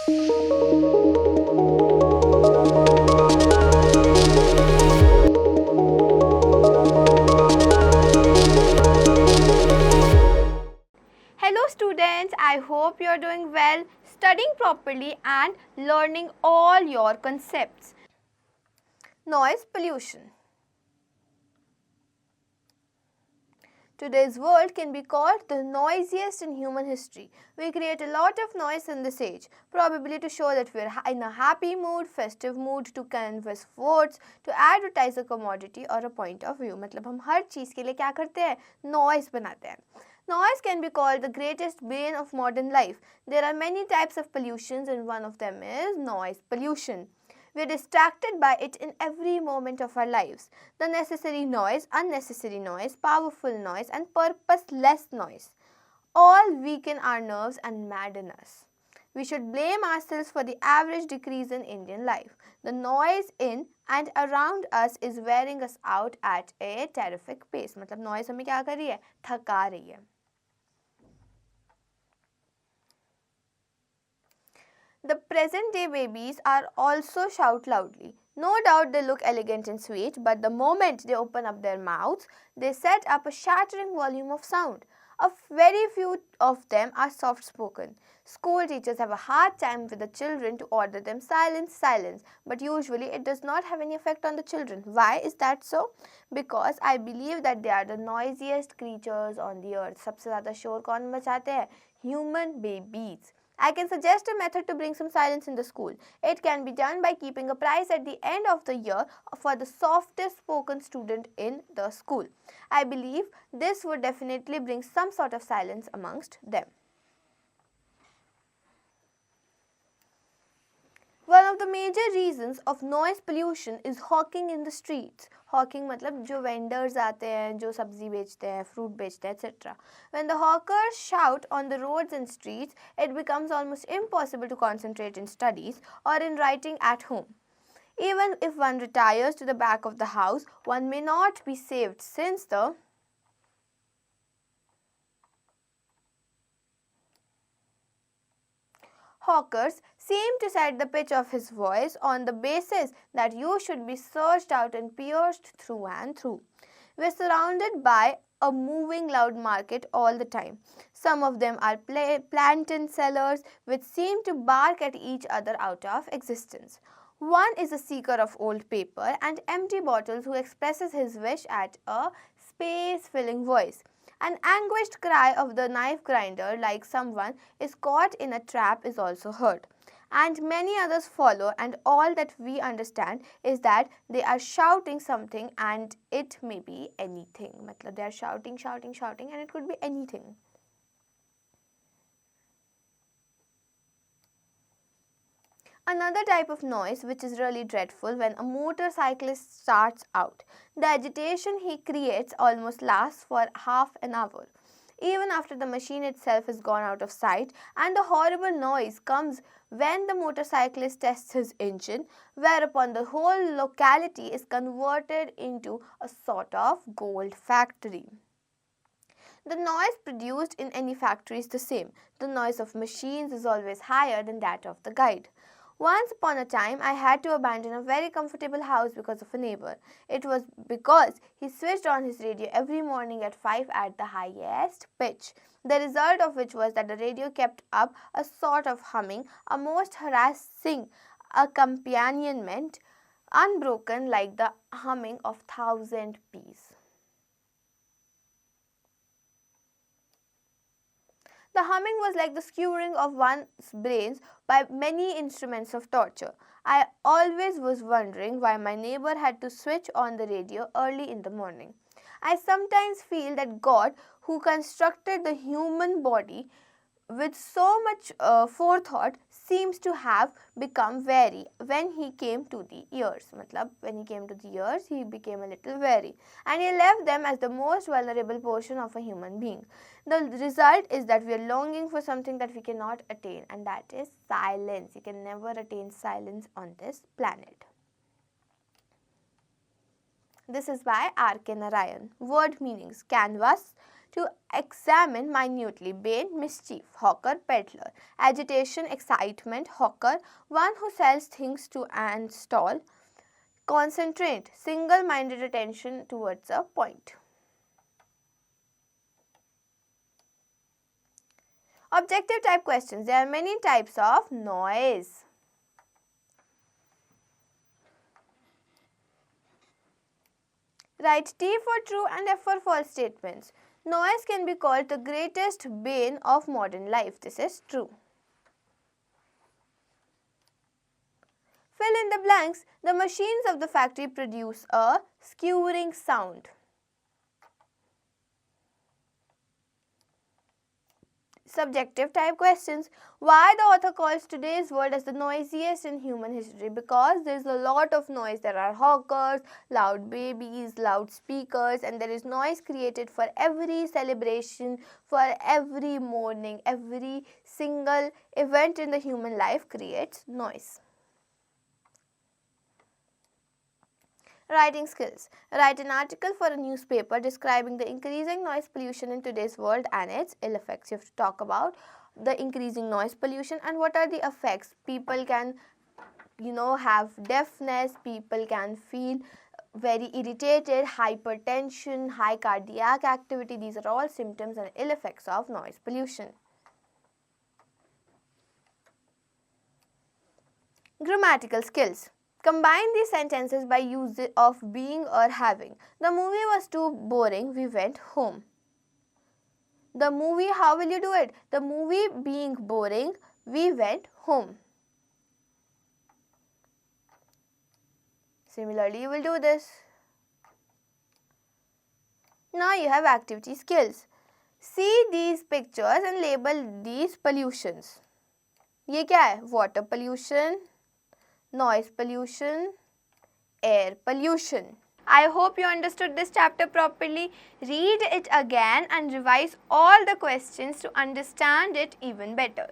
Hello students, I hope you are doing well, studying properly and learning all your concepts. Noise pollution. Today's world can be called the noisiest in human history. We create a lot of noise in this age, probably to show that we are in a happy mood, festive mood, to canvass votes, to advertise a commodity or a point of view. मतलब हम हर चीज़ के लिए क्या करते हैं? Noise बनाते हैं. Noise can be called the greatest bane of modern life. There are many types of pollutions and one of them is noise pollution. We are distracted by it in every moment of our lives. The necessary noise, unnecessary noise, powerful noise and purposeless noise all weaken our nerves and madden us. We should blame ourselves for the average decrease in Indian life. The noise in and around us is wearing us out at a terrific pace. मतलब noise हमें क्या कर रही है? थका रही है. The present day babies are also shout loudly. No doubt they look elegant and sweet, but the moment they open up their mouths, they set up a shattering volume of sound. A very few of them are soft spoken. School teachers have a hard time with the children to order them silence, silence, but usually it does not have any effect on the children. Why is that so? Because I believe that they are the noisiest creatures on the earth. सबसे ज़्यादा शोर कौन मचाते हैं? Human babies. I can suggest a method to bring some silence in the school. It can be done by keeping a prize at the end of the year for the softest spoken student in the school. I believe this would definitely bring some sort of silence amongst them. One of the major reasons of noise pollution is hawking in the streets. Hawking मतलब जो vendors आते हैं, जो सब्जी बेचते हैं, fruit बेचते हैं, etc. When the hawkers shout on the roads and streets, it becomes almost impossible to concentrate in studies or in writing at home. Even if one retires to the back of the house, one may not be saved since the hawkers seem to set the pitch of his voice on the basis that you should be searched out and pierced through and through. We are surrounded by a moving loud market all the time. Some of them are plantain sellers which seem to bark at each other out of existence. One is a seeker of old paper and empty bottles who expresses his wish at a space-filling voice. An anguished cry of the knife grinder like someone is caught in a trap is also heard. And many others follow, and all that we understand is that they are shouting something and it may be anything. मतलब they are shouting, shouting, shouting and it could be anything. Another type of noise which is really dreadful when a motorcyclist starts out. The agitation he creates almost lasts for half an hour. Even after the machine itself is gone out of sight, and the horrible noise comes when the motorcyclist tests his engine, whereupon the whole locality is converted into a sort of gold factory. The noise produced in any factory is the same. The noise of machines is always higher than that of the guide. Once upon a time, I had to abandon a very comfortable house because of a neighbor. It was because he switched on his radio every morning at 5 at the highest pitch. The result of which was that the radio kept up a sort of humming, a most harassing accompaniment, unbroken like the humming of 1,000 bees. The humming was like the skewering of one's brains by many instruments of torture. I always was wondering why my neighbor had to switch on the radio early in the morning. I sometimes feel that God, who constructed the human body with so much forethought, seems to have become wary when he came to the ears. Matlab, when he came to the ears, he became a little wary. And he left them as the most vulnerable portion of a human being. The result is that we are longing for something that we cannot attain, and that is silence. You can never attain silence on this planet. This is by R.K. Narayan. Word meanings: canvas, to examine minutely. Bane, mischief. Hawker, peddler. Agitation, excitement. Hawker, one who sells things to and stall. Concentrate, single-minded attention towards a point. Objective type questions. There are many types of noise. Write T for true and F for false statements. Noise can be called the greatest bane of modern life. This is true. Fill in the blanks. The machines of the factory produce a skewering sound. Subjective type questions. Why the author calls today's world as the noisiest in human history? Because there is a lot of noise. There are hawkers, loud babies, loudspeakers, and there is noise created for every celebration, for every morning. Every single event in the human life creates noise. Writing skills. Write an article for a newspaper describing the increasing noise pollution in today's world and its ill effects. You have to talk about the increasing noise pollution and what are the effects. People can, have deafness, people can feel very irritated, hypertension, high cardiac activity. These are all symptoms and ill effects of noise pollution. Grammatical skills. Combine these sentences by use of being or having. The movie was too boring, we went home. The movie, how will you do it? The movie being boring, we went home. Similarly, you will do this. Now you have activity skills. See these pictures and label these pollutions. ये क्या है? Water pollution, noise pollution, air pollution. I hope you understood this chapter properly. Read it again and revise all the questions to understand it even better.